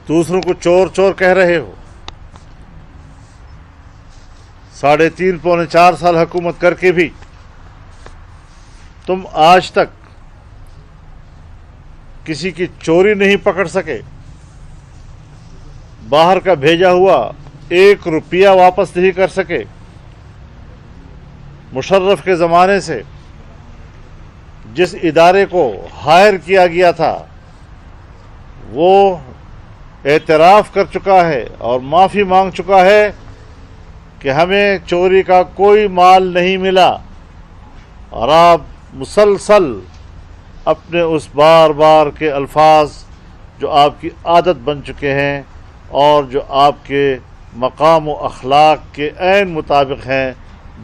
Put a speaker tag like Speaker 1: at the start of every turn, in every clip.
Speaker 1: دوسروں کو چور چور کہہ رہے ہو. 3.5 پونے 4 سال حکومت کر کے بھی تم آج تک کسی کی چوری نہیں پکڑ سکے. باہر کا بھیجا ہوا 1 روپیہ واپس نہیں کر سکے. مشرف کے زمانے سے جس ادارے کو ہائر کیا گیا تھا وہ اعتراف کر چکا ہے اور معافی مانگ چکا ہے کہ ہمیں چوری کا کوئی مال نہیں ملا، اور آپ مسلسل اپنے اس بار بار کے الفاظ جو آپ کی عادت بن چکے ہیں اور جو آپ کے مقام و اخلاق کے عین مطابق ہیں،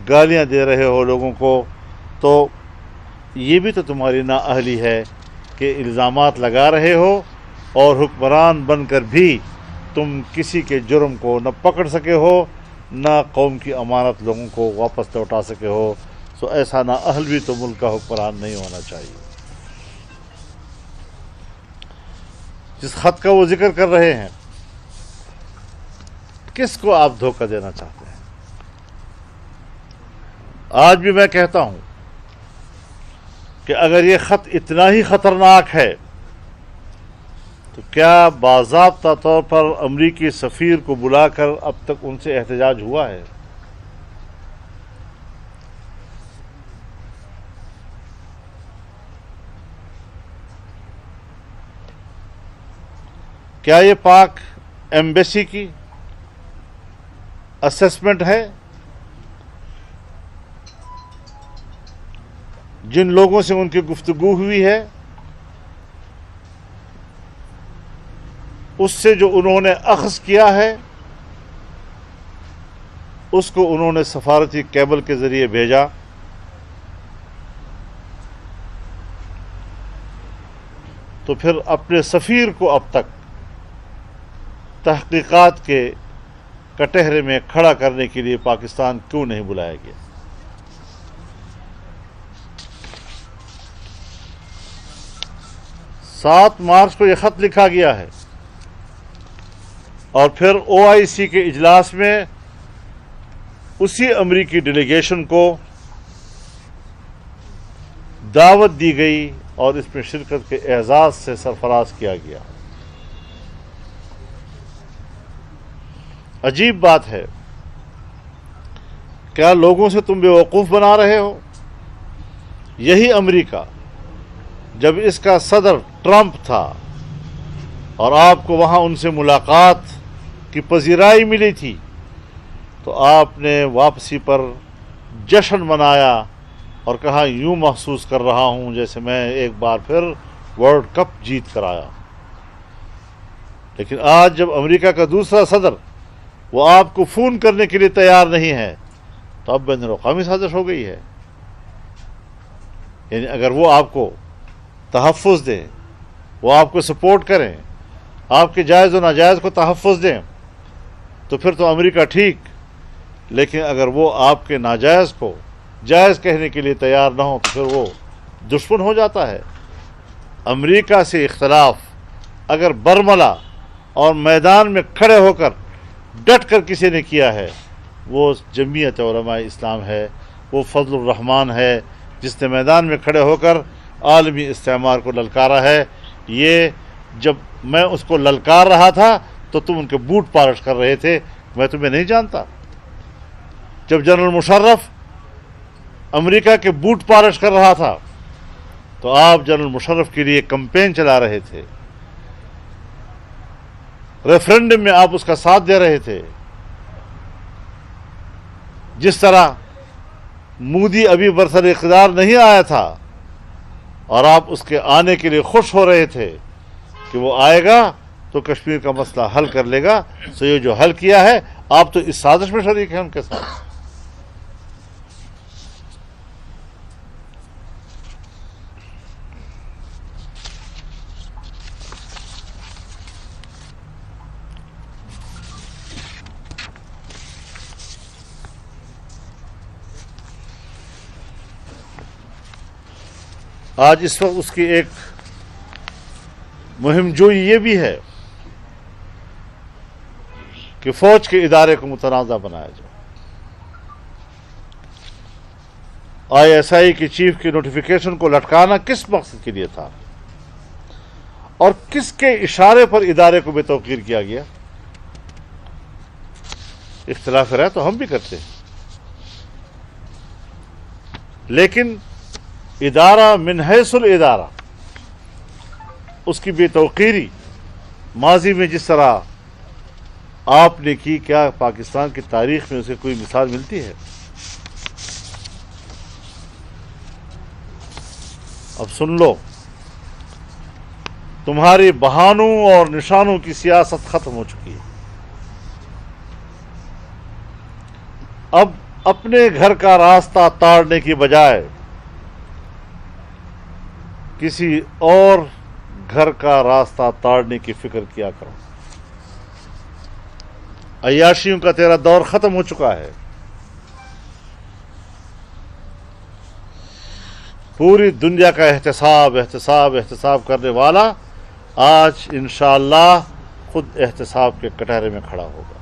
Speaker 1: گالیاں دے رہے ہو لوگوں کو. تو یہ بھی تو تمہاری نااہلی ہے کہ الزامات لگا رہے ہو اور حکمران بن کر بھی تم کسی کے جرم کو نہ پکڑ سکے ہو نہ قوم کی امانت لوگوں کو واپس لوٹا سکے ہو. سو ایسا نااہل بھی تو ملک کا حکمران نہیں ہونا چاہیے. جس خط کا وہ ذکر کر رہے ہیں، کس کو آپ دھوکہ دینا چاہتے ہیں؟ آج بھی میں کہتا ہوں کہ اگر یہ خط اتنا ہی خطرناک ہے تو کیا باضابطہ طور پر امریکی سفیر کو بلا کر اب تک ان سے احتجاج ہوا ہے؟ کیا یہ پاک ایمبیسی کی اسسمنٹ ہے؟ جن لوگوں سے ان کی گفتگو ہوئی ہے اس سے جو انہوں نے اخذ کیا ہے اس کو انہوں نے سفارتی کیبل کے ذریعے بھیجا. تو پھر اپنے سفیر کو اب تک تحقیقات کے کٹہرے میں کھڑا کرنے کے لیے پاکستان کیوں نہیں بلایا گیا؟ 7 مارچ کو یہ خط لکھا گیا ہے اور پھر OIC کے اجلاس میں اسی امریکی ڈیلیگیشن کو دعوت دی گئی اور اس میں شرکت کے اعزاز سے سرفراز کیا گیا. عجیب بات ہے، کیا لوگوں سے تم بیوقوف بنا رہے ہو؟ یہی امریکہ جب اس کا صدر ٹرمپ تھا اور آپ کو وہاں ان سے ملاقات کی پذیرائی ملی تھی تو آپ نے واپسی پر جشن منایا اور کہا یوں محسوس کر رہا ہوں جیسے میں ایک بار پھر ورلڈ کپ جیت کر آیا. لیکن آج جب امریکہ کا دوسرا صدر وہ آپ کو فون کرنے کے لیے تیار نہیں ہے تو اب بین الاقوامی سازش ہو گئی ہے. یعنی اگر وہ آپ کو تحفظ دیں، وہ آپ کو سپورٹ کریں، آپ کے جائز و ناجائز کو تحفظ دیں تو پھر تو امریکہ ٹھیک، لیکن اگر وہ آپ کے ناجائز کو جائز کہنے کے لیے تیار نہ ہو تو پھر وہ دشمن ہو جاتا ہے. امریکہ سے اختلاف اگر برملا اور میدان میں کھڑے ہو کر ڈٹ کر کسی نے کیا ہے وہ جمعیت علماء اسلام ہے، وہ فضل الرحمان ہے جس نے میدان میں کھڑے ہو کر عالمی استعمار کو للکارا ہے. یہ جب میں اس کو للکار رہا تھا تو تم ان کے بوٹ پالش کر رہے تھے، میں تمہیں نہیں جانتا. جب جنرل مشرف امریکہ کے بوٹ پالش کر رہا تھا تو آپ جنرل مشرف کے لیے کمپین چلا رہے تھے، ریفرنڈم میں آپ اس کا ساتھ دے رہے تھے. جس طرح مودی ابھی برسر اقتدار نہیں آیا تھا اور آپ اس کے آنے کے لیے خوش ہو رہے تھے کہ وہ آئے گا تو کشمیر کا مسئلہ حل کر لے گا، سو یہ جو حل کیا ہے آپ تو اس سازش میں شریک ہیں ان کے ساتھ. آج اس وقت اس کی ایک مہم جوئی یہ بھی ہے کہ فوج کے ادارے کو متنازع بنایا جائے. ISI کے چیف کی نوٹیفیکیشن کو لٹکانا کس مقصد کے لیے تھا اور کس کے اشارے پر ادارے کو بے توقیر کیا گیا؟ اختلاف رائے تو ہم بھی کرتے ہیں، لیکن ادارہ من حیث الادارہ اس کی بے توقیری ماضی میں جس طرح آپ نے کی، کیا پاکستان کی تاریخ میں اسے کوئی مثال ملتی ہے؟ اب سن لو، تمہاری بہانوں اور نشانوں کی سیاست ختم ہو چکی ہے. اب اپنے گھر کا راستہ تاڑنے کی بجائے کسی اور گھر کا راستہ تاڑنے کی فکر کیا کرو. عیاشیوں کا تیرا دور ختم ہو چکا ہے. پوری دنیا کا احتساب کرنے والا آج انشاءاللہ خود احتساب کے کٹہرے میں کھڑا ہوگا.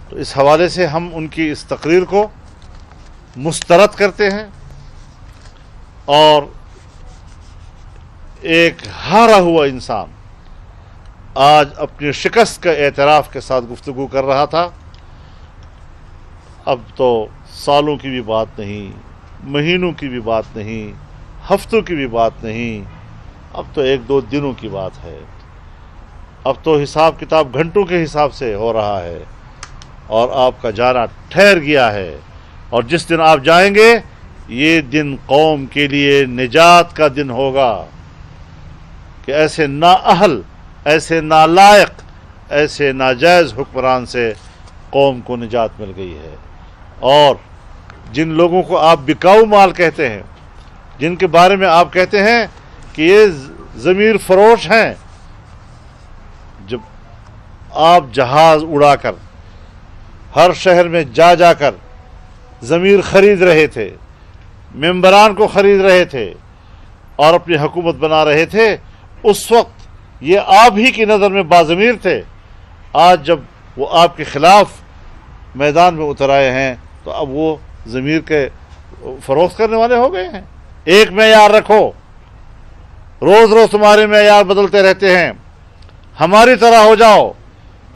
Speaker 1: تو اس حوالے سے ہم ان کی اس تقریر کو مسترد کرتے ہیں اور ایک ہارا ہوا انسان آج اپنی شکست کا اعتراف کے ساتھ گفتگو کر رہا تھا. اب تو سالوں کی بھی بات نہیں، مہینوں کی بھی بات نہیں، ہفتوں کی بھی بات نہیں، اب تو 1-2 دنوں کی بات ہے. اب تو حساب کتاب گھنٹوں کے حساب سے ہو رہا ہے اور آپ کا جانا ٹھہر گیا ہے. اور جس دن آپ جائیں گے یہ دن قوم کے لیے نجات کا دن ہوگا کہ ایسے نااہل، ایسے نالائق، ایسے ناجائز حکمران سے قوم کو نجات مل گئی ہے. اور جن لوگوں کو آپ بکاؤ مال کہتے ہیں، جن کے بارے میں آپ کہتے ہیں کہ یہ ضمیر فروش ہیں، جب آپ جہاز اڑا کر ہر شہر میں جا کر ضمیر خرید رہے تھے، ممبران کو خرید رہے تھے اور اپنی حکومت بنا رہے تھے، اس وقت یہ آپ ہی کی نظر میں باضمیر تھے. آج جب وہ آپ کے خلاف میدان میں اتر آئے ہیں تو اب وہ ضمیر کے فروخت کرنے والے ہو گئے ہیں. ایک معیار رکھو، روز روز تمہارے معیار بدلتے رہتے ہیں. ہماری طرح ہو جاؤ.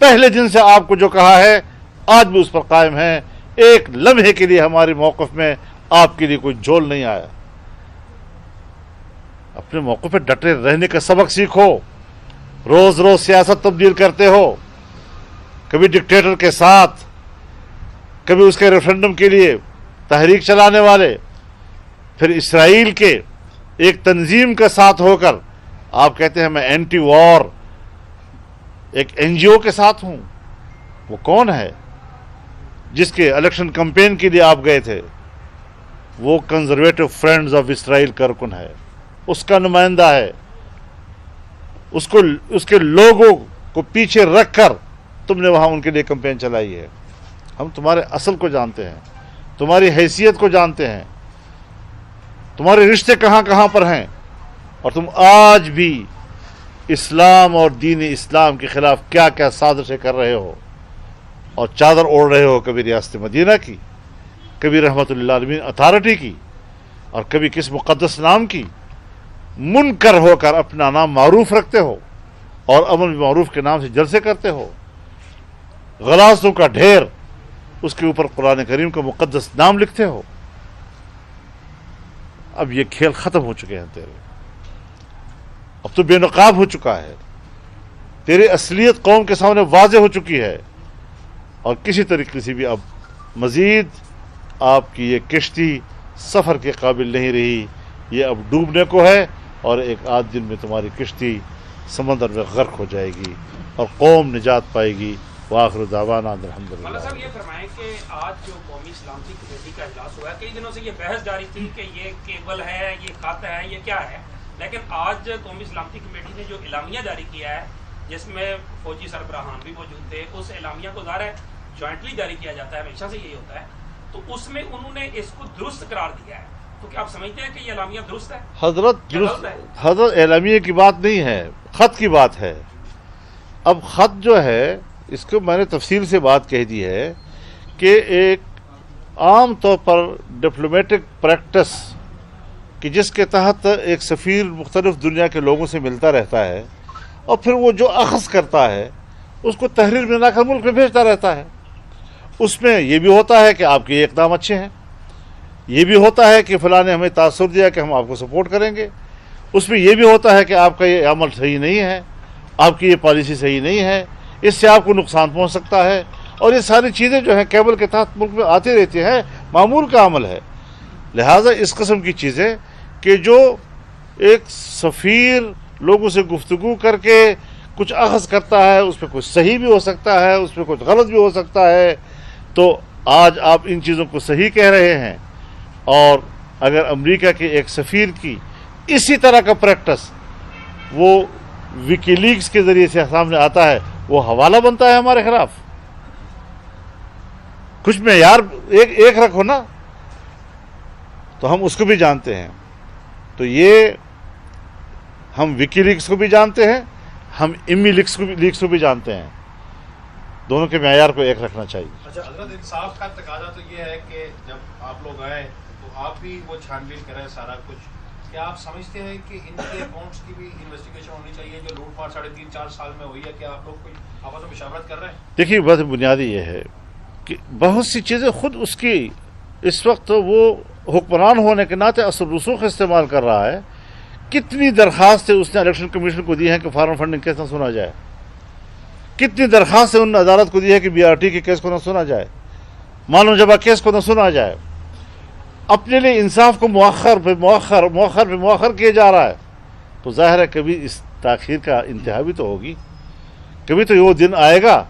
Speaker 1: پہلے دن سے آپ کو جو کہا ہے آج بھی اس پر قائم ہے. ایک لمحے کے لیے ہمارے موقف میں آپ کے لیے کوئی جھول نہیں آیا. اپنے موقف پہ ڈٹے رہنے کا سبق سیکھو. روز روز سیاست تبدیل کرتے ہو، کبھی ڈکٹیٹر کے ساتھ، کبھی اس کے ریفرنڈم کے لیے تحریک چلانے والے، پھر اسرائیل کے ایک تنظیم کے ساتھ ہو کر آپ کہتے ہیں میں اینٹی وار ایک NGO کے ساتھ ہوں. وہ کون ہے جس کے الیکشن کمپین کے لیے آپ گئے تھے؟ وہ کنزرویٹو فرینڈز آف اسرائیل کا رکن ہے، اس کا نمائندہ ہے. اس کے لوگوں کو پیچھے رکھ کر تم نے وہاں ان کے لیے کمپین چلائی ہے. ہم تمہارے اصل کو جانتے ہیں، تمہاری حیثیت کو جانتے ہیں، تمہارے رشتے کہاں کہاں پر ہیں، اور تم آج بھی اسلام اور دین اسلام کے خلاف کیا کیا سازشیں کر رہے ہو اور چادر اوڑھ رہے ہو. کبھی ریاست مدینہ کی، کبھی رحمت اللہ عالمین اتھارٹی کی، اور کبھی کس مقدس نام کی. منکر ہو کر اپنا نام معروف رکھتے ہو اور امر معروف کے نام سے جلسے کرتے ہو. غلاظتوں کا ڈھیر، اس کے اوپر قرآن کریم کا مقدس نام لکھتے ہو. اب یہ کھیل ختم ہو چکے ہیں تیرے. اب تو بے نقاب ہو چکا ہے. تیری اصلیت قوم کے سامنے واضح ہو چکی ہے اور کسی طریقے سے بھی اب مزید آپ کی یہ کشتی سفر کے قابل نہیں رہی. یہ اب ڈوبنے کو ہے اور ایک آدھ دن میں تمہاری کشتی سمندر میں غرق ہو جائے گی اور قوم نجات پائے گی. وآخر دعوانا الحمدللہ.
Speaker 2: مولانا صاحب یہ فرمائیں کہ آج جو قومی سلامتی کمیٹی کا اجلاس ہوا ہے، کئی دنوں سے یہ بحث جاری تھی کہ یہ کیبل ہے، یہ خط ہے، یہ کیا ہے، لیکن آج قومی سلامتی کمیٹی نے جو اعلامیہ جاری کیا ہے جس میں فوجی سربراہان بھی موجود تھے، اس اعلامیہ کو ظاہر ہے جوائنٹلی جاری کیا جاتا ہے، ہمیشہ سے یہی ہوتا ہے، تو اس میں انہوں نے اس کو درست قرار دیا ہے. تو کیا آپ سمجھتے ہیں کہ یہ اعلامیہ درست ہے؟
Speaker 1: حضرت اعلامیہ کی بات نہیں ہے، خط کی بات ہے. اب خط جو ہے اس کو میں نے تفصیل سے بات کہہ دی ہے کہ ایک عام طور پر ڈپلومیٹک پریکٹس کہ جس کے تحت ایک سفیر مختلف دنیا کے لوگوں سے ملتا رہتا ہے اور پھر وہ جو اخذ کرتا ہے اس کو تحریر میں لا کر ملک میں بھیجتا رہتا ہے. اس میں یہ بھی ہوتا ہے کہ آپ کے یہ اقدام اچھے ہیں, یہ بھی ہوتا ہے کہ فلاں نے ہمیں تاثر دیا کہ ہم آپ کو سپورٹ کریں گے, اس میں یہ بھی ہوتا ہے کہ آپ کا یہ عمل صحیح نہیں ہے, آپ کی یہ پالیسی صحیح نہیں ہے, اس سے آپ کو نقصان پہنچ سکتا ہے. اور یہ ساری چیزیں جو ہیں کیبل کے تحت ملک میں آتی رہتی ہیں, معمول کا عمل ہے. لہٰذا اس قسم کی چیزیں کہ جو ایک سفیر لوگوں سے گفتگو کر کے کچھ اخذ کرتا ہے, اس پہ کچھ صحیح بھی ہو سکتا ہے, اس پہ کچھ غلط بھی ہو سکتا ہے, تو آج آپ ان چیزوں کو صحیح کہہ رہے ہیں. اور اگر امریکہ کے ایک سفیر کی اسی طرح کا پریکٹس وہ وکی لیکس کے ذریعے سے سامنے آتا ہے, وہ حوالہ بنتا ہے ہمارے خلاف. کچھ معیار ایک رکھو نا, تو ہم اس کو بھی جانتے ہیں. تو یہ ہم وکی لیکس کو بھی جانتے ہیں, ہم ایمی لیکس کو بھی جانتے ہیں. دونوں کے معیار کو ایک رکھنا چاہیے.
Speaker 3: اچھا حضرت, انصاف کا تقاضا تو یہ ہے کہ جب آپ لوگ آئے تو آپ بھی وہ چھان بین کریں سارا کچھ. کیا آپ سمجھتے ہیں کہ ان کے اکاؤنٹس کی بھی انویسٹیگیشن ہونی چاہیے جو لوٹ مار 3.5-4 سال میں ہوئی ہے؟ کہ آپ لوگ کوئی آپس میں مشاورت کر رہے ہیں؟
Speaker 1: دیکھیے بات بنیادی یہ ہے کہ بہت سی چیزیں خود اس کی اس وقت وہ حکمران ہونے کے ناطے اثر رسوخ استعمال کر رہا ہے. کتنی درخواستیں اس نے الیکشن کمیشن کو دی ہیں کہ فارم فنڈنگ کیس نہ سنا جائے, کتنی درخواستیں انہوں نے عدالت کو دی ہے کہ بی آر ٹی کے کیس کو نہ سنا جائے, معلوم جبہ کیس کو نہ سنا جائے. اپنے لیے انصاف کو مؤخر کیا جا رہا ہے. تو ظاہر ہے کبھی اس تاخیر کا انتہا بھی تو ہوگی. کبھی تو وہ دن آئے گا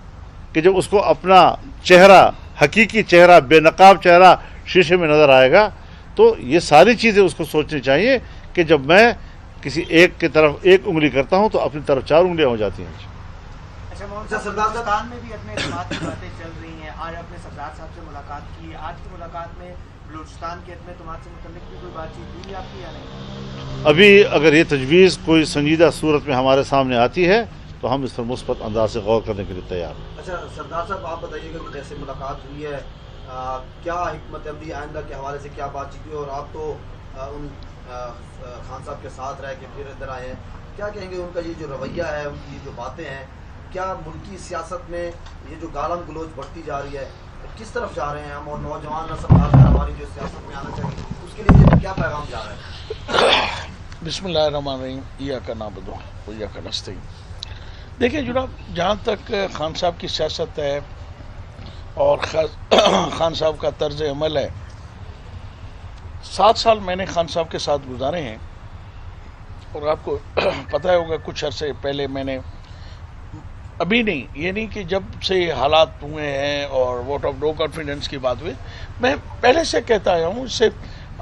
Speaker 1: کہ جب اس کو اپنا چہرہ, حقیقی چہرہ, بے نقاب چہرہ شیشے میں نظر آئے گا. تو یہ ساری چیزیں اس کو سوچنی چاہیے کہ جب میں کسی ایک کی طرف ایک انگلی کرتا ہوں تو اپنی طرف 4 انگلیاں ہو جاتی ہیں.
Speaker 4: اچھا سردار میں بھی اپنے اعتماد کی باتیں چل رہی ہیں. آج اپنے سردار صاحب سے ملاقات کی, آج کی ملاقات میں بلوچستان کے عدم اعتماد سے متعلق بھی کوئی بات چیت ہوئی آپ کی یا نہیں؟
Speaker 1: ابھی اگر یہ تجویز کوئی سنجیدہ صورت میں ہمارے سامنے آتی ہے تو ہم اس پر مثبت انداز سے غور کرنے کے لیے تیار ہیں.
Speaker 4: اچھا سردار صاحب, آپ بتائیے گا کہ جیسے ملاقات ہوئی ہے, کیا حکمت عملی آئندہ کے حوالے سے کیا بات چیت ہوئی؟ اور آپ تو ان خان صاحب کے ساتھ رہ کے پھر ادھر آئے ہیں, کیا کہیں گے ان کا یہ جو رویہ ہے, ان کی جو باتیں ہیں, کیا ملکی سیاست میں یہ جو گالم گلوچ بڑھتی جا رہی ہے کس طرف جا رہے ہیں ہم, اور نوجوان نسل ہماری جو سیاست میں آنا چاہیے اس کے لیے کیا پیغام جا رہا ہے؟
Speaker 5: بسم اللہ الرحمن الرحیم. ایاک نعبد و ایاک نستعین. دیکھیں جناب, جہاں تک خان صاحب کی سیاست ہے اور خان صاحب کا طرز عمل ہے, 7 سال میں نے خان صاحب کے ساتھ گزارے ہیں. اور آپ کو پتہ ہوگا کچھ عرصے پہلے میں نے, ابھی نہیں, یہ نہیں کہ جب سے حالات ہوئے ہیں اور ووٹ آف نو کانفیڈنس کی بات ہوئی, میں پہلے سے کہتا آیا ہوں. اس سے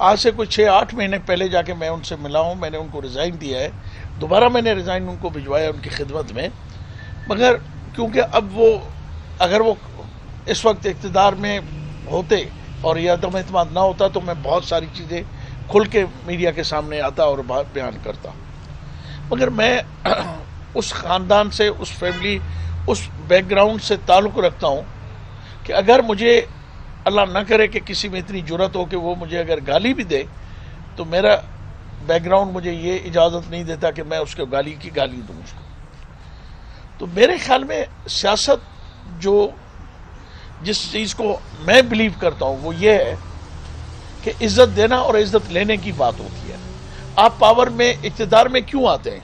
Speaker 5: آج سے کوئی 6-8 مہینے پہلے جا کے میں ان سے ملا ہوں. میں نے ان کو ریزائن دیا ہے, دوبارہ میں نے ریزائن ان کو بھجوایا ان کی خدمت میں. مگر کیونکہ اب وہ اگر وہ اس وقت اقتدار میں ہوتے اور یہ عدم اعتماد نہ ہوتا تو میں بہت ساری چیزیں کھل کے میڈیا کے سامنے آتا اور بیان کرتا. مگر میں اس خاندان سے, اس فیملی, اس بیک گراؤنڈ سے تعلق رکھتا ہوں کہ اگر مجھے اللہ نہ کرے کہ کسی میں اتنی جرت ہو کہ وہ مجھے اگر گالی بھی دے تو میرا بیک گراؤنڈ مجھے یہ اجازت نہیں دیتا کہ میں اس کو گالی دوں اس کو. تو میرے خیال میں سیاست جو جس چیز کو میں بلیو کرتا ہوں وہ یہ ہے کہ عزت دینا اور عزت لینے کی بات ہوتی ہے. آپ پاور میں, اقتدار میں کیوں آتے ہیں؟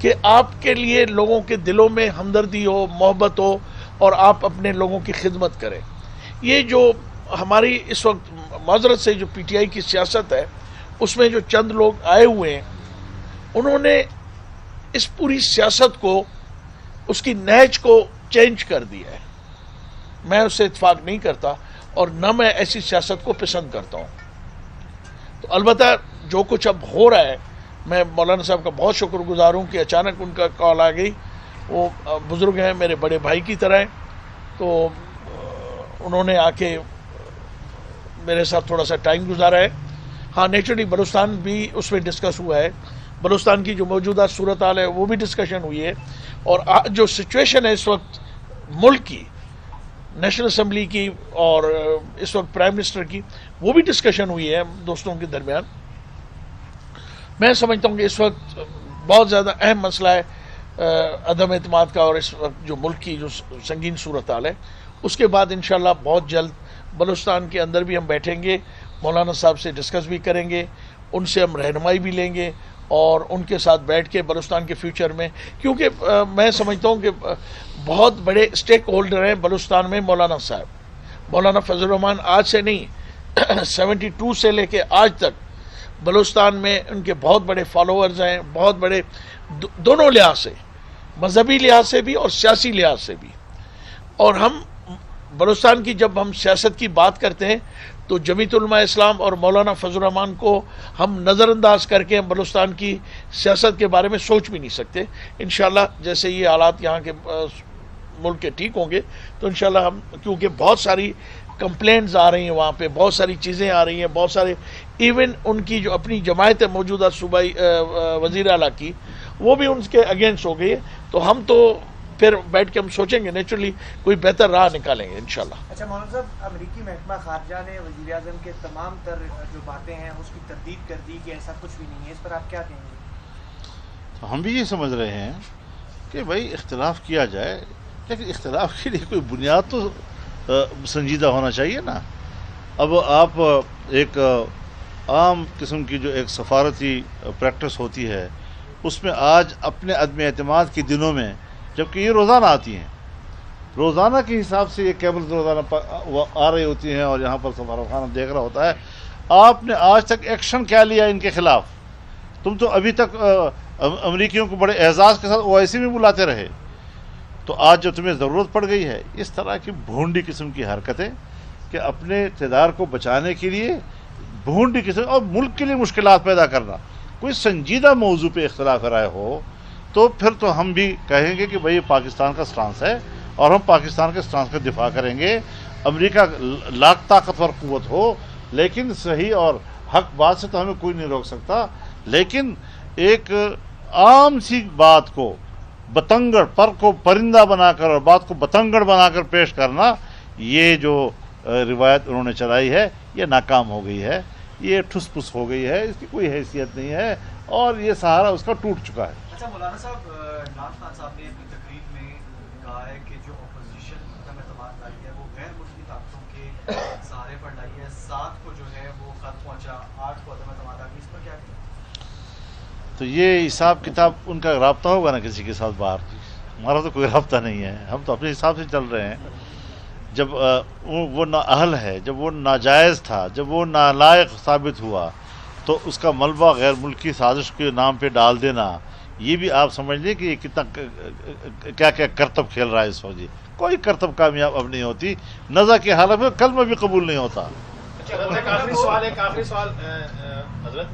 Speaker 5: کہ آپ کے لیے لوگوں کے دلوں میں ہمدردی ہو, محبت ہو اور آپ اپنے لوگوں کی خدمت کریں. یہ جو ہماری اس وقت معذرت سے جو پی ٹی آئی کی سیاست ہے اس میں جو چند لوگ آئے ہوئے ہیں, انہوں نے اس پوری سیاست کو, اس کی نہج کو چینج کر دیا ہے. میں اس سے اتفاق نہیں کرتا اور نہ میں ایسی سیاست کو پسند کرتا ہوں. تو البتہ جو کچھ اب ہو رہا ہے, میں مولانا صاحب کا بہت شکر گزار ہوں کہ اچانک ان کا کال آ گئی. وہ بزرگ ہیں, میرے بڑے بھائی کی طرح ہیں, تو انہوں نے آ کے میرے ساتھ تھوڑا سا ٹائم گزارا ہے. ہاں نیچرلی بلوچستان بھی اس میں ڈسکس ہوا ہے, بلوچستان کی جو موجودہ صورتحال ہے وہ بھی ڈسکشن ہوئی ہے, اور جو سچویشن ہے اس وقت ملک کی، نیشنل اسمبلی کی اور اس وقت پرائم منسٹر کی، وہ بھی ڈسکشن ہوئی ہے دوستوں کے درمیان. میں سمجھتا ہوں کہ اس وقت بہت زیادہ اہم مسئلہ ہے عدم اعتماد کا، اور اس وقت جو ملک کی جو سنگین صورتحال ہے. اس کے بعد انشاءاللہ بہت جلد بلوچستان کے اندر بھی ہم بیٹھیں گے، مولانا صاحب سے ڈسکس بھی کریں گے، ان سے ہم رہنمائی بھی لیں گے، اور ان کے ساتھ بیٹھ کے بلوچستان کے فیوچر میں، کیونکہ میں سمجھتا ہوں کہ بہت بڑے اسٹیک ہولڈر ہیں بلوچستان میں مولانا صاحب. مولانا فضل الرحمان آج سے نہیں 72 سے لے کے آج تک بلوچستان میں ان کے بہت بڑے فالوورز ہیں، بہت بڑے دونوں لحاظ سے، مذہبی لحاظ سے بھی اور سیاسی لحاظ سے بھی. اور ہم بلوچستان کی جب ہم سیاست کی بات کرتے ہیں تو جمیعت علماء اسلام اور مولانا فضل الرحمان کو ہم نظر انداز کر کے ہم بلوچستان کی سیاست کے بارے میں سوچ بھی نہیں سکتے. انشاءاللہ جیسے یہ حالات یہاں کے ملک کے ٹھیک ہوں گے تو انشاءاللہ ہم، کیونکہ بہت ساری کمپلینٹس آ رہی ہیں وہاں پہ، بہت ساری چیزیں آ رہی ہیں، بہت سارے ایون ان کی جو اپنی جماعت ہے موجودہ صوبائی وزیر اعلیٰ کی، وہ بھی ان کے اگینسٹ ہو گئی ہے. تو ہم تو پھر بیٹھ کے ہم سوچیں گے، نیچرلی کوئی بہتر راہ نکالیں گے انشاءاللہ.
Speaker 6: اچھا مولانا صاحب، امریکی محکمہ خارجہ نے وزیر اعظم کے تمام تر جو باتیں ہیں اس کی تردید کر دی کہ ایسا کچھ بھی نہیں ہے، اس پر آپ کیا کہیں گے؟
Speaker 1: تو ہم بھی یہ سمجھ رہے ہیں کہ بھائی اختلاف کیا جائے، لیکن اختلاف کے لیے کوئی بنیاد تو سنجیدہ ہونا چاہیے نا. اب آپ ایک عام قسم کی جو ایک سفارتی پریکٹس ہوتی ہے، اس میں آج اپنے عدم اعتماد کے دنوں میں، جبکہ یہ روزانہ آتی ہیں، روزانہ کے حساب سے یہ کیبل روزانہ آ رہی ہوتی ہیں اور یہاں پر سفارتخانہ دیکھ رہا ہوتا ہے، آپ نے آج تک ایکشن کیا لیا ان کے خلاف؟ تم تو ابھی تک امریکیوں کو بڑے اعزاز کے ساتھ OIC میں بلاتے رہے. تو آج جب تمہیں ضرورت پڑ گئی ہے اس طرح کی بھونڈی قسم کی حرکتیں کہ اپنے اقتدار کو بچانے کے لیے بھونڈی قسم اور ملک کے لیے مشکلات پیدا کرنا، کوئی سنجیدہ موضوع پہ اختلاف رائے ہو تو پھر تو ہم بھی کہیں گے کہ بھئی پاکستان کا سٹانس ہے اور ہم پاکستان کے سٹانس کا دفاع کریں گے. امریکہ لاکھ طاقتور قوت ہو، لیکن صحیح اور حق بات سے تو ہمیں کوئی نہیں روک سکتا. لیکن ایک عام سی بات کو بتنگڑ، پر کو پرندہ بنا کر اور بات کو بتنگڑ بنا کر پیش کرنا، یہ جو روایت انہوں نے چلائی ہے یہ ناکام ہو گئی ہے، یہ ٹھس پھس ہو گئی ہے، اس کی کوئی حیثیت نہیں ہے اور یہ سہارا اس کا ٹوٹ چکا ہے.
Speaker 4: اچھا مولانا صاحب، عمران خان صاحب نے اپنی تقریر میں کہا ہے کہ جو اپوزیشن عدم اعتماد لائی ہے وہ غیر ملکی طاقتوں کے سہارے پر لائی ہے. 7 کو جو ہے وہ خط پہنچا، 8 کو عدم اعتماد آ گئی، اس پر کیا کہیں؟
Speaker 1: تو یہ حساب کتاب ان کا رابطہ ہوگا نا کسی کے ساتھ باہر، ہمارا تو کوئی رابطہ نہیں ہے، ہم تو اپنے حساب سے چل رہے ہیں. جب وہ نااہل ہے، جب وہ ناجائز تھا، جب وہ نالائق ثابت ہوا تو اس کا ملبہ غیر ملکی سازش کے نام پہ ڈال دینا، یہ بھی آپ سمجھ لیں کہ یہ کتنا کیا کیا کرتب کھیل رہا ہے اس وجہ. کوئی کرتب کامیاب اب نہیں ہوتی، نزا کی حالت میں کلمہ بھی قبول نہیں ہوتا.
Speaker 3: ایک آخری سوال حضرت،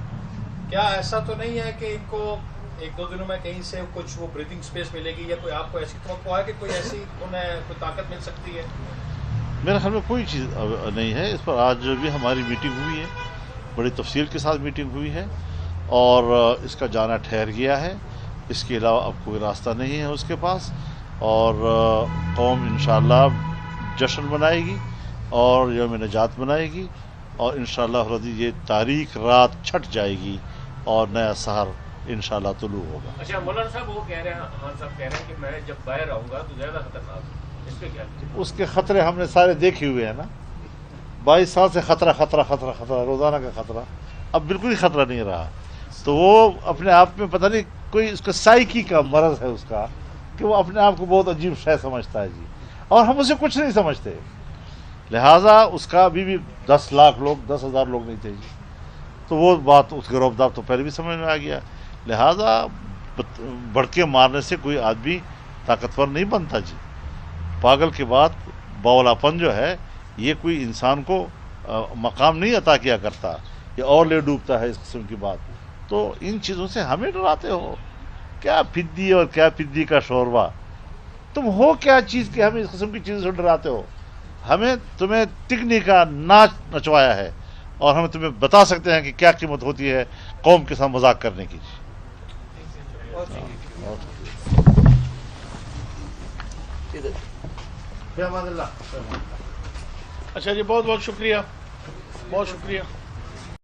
Speaker 3: کیا ایسا تو نہیں ہے کہ ان کو 1-2 دنوں میں کہیں سے کچھ وہ بریتھنگ سپیس ملے گی، یا کوئی آپ کو ایسی توقع ہے کہ کوئی ایسی انہیں کوئی طاقت مل سکتی ہے؟
Speaker 1: میرے خیال میں کوئی چیز نہیں ہے اس پر. آج بھی ہماری میٹنگ ہوئی ہے، بڑی تفصیل کے ساتھ میٹنگ ہوئی ہے اور اس کا جانا ٹھہر گیا ہے. اس کے علاوہ اب کوئی راستہ نہیں ہے اس کے پاس، اور قوم انشاءاللہ جشن منائے گی اور یوم نجات منائے گی، اور انشاءاللہ رضی یہ تاریخ رات چھٹ جائے گی اور نیا سحر انشاءاللہ طلوع ہوگا.
Speaker 2: اچھا مولانا صاحب وہ کہہ رہے ہیں، خان صاحب کہہ رہے ہیں کہ میں جب باہر آؤں گا تو زیادہ خطرناک، اس پہ کیا؟
Speaker 1: اس کے خطرے ہم نے سارے دیکھے ہوئے ہیں نا. 22 سال سے خطرہ خطرہ خطرہ خطرہ، روزانہ کا خطرہ، اب بالکل ہی خطرہ نہیں رہا. تو وہ اپنے آپ میں پتہ نہیں کوئی اس کا سائیکی کا مرض ہے اس کا، کہ وہ اپنے آپ کو بہت عجیب شے سمجھتا ہے جی، اور ہم اسے کچھ نہیں سمجھتے. لہٰذا اس کا ابھی بھی 10 لاکھ لوگ، 10,000 لوگ نہیں تھے جی. تو وہ بات اس کے روب داب تو پہلے بھی سمجھ میں آ گیا. لہٰذا بڑھ کے مارنے سے کوئی آدمی طاقتور نہیں بنتا جی. پاگل کے بعد باولاپن جو ہے یہ کوئی انسان کو مقام نہیں عطا کیا کرتا، یہ اور لے ڈوبتا ہے اس قسم کی بات. تو ان چیزوں سے ہمیں ڈراتے ہو، کیا پھدی اور کیا پھدی کا شوربہ، تم ہو کیا چیز کہ ہمیں اس قسم کی چیزوں سے ڈراتے ہو؟ ہمیں تمہیں تکنی کا ناچ نچوایا ہے اور ہم تمہیں بتا سکتے ہیں کہ کیا قیمت ہوتی ہے قوم کے ساتھ مذاق کرنے کی. فی امان اللہ.
Speaker 5: اچھا جی، بہت بہت شکریہ، بہت شکریہ.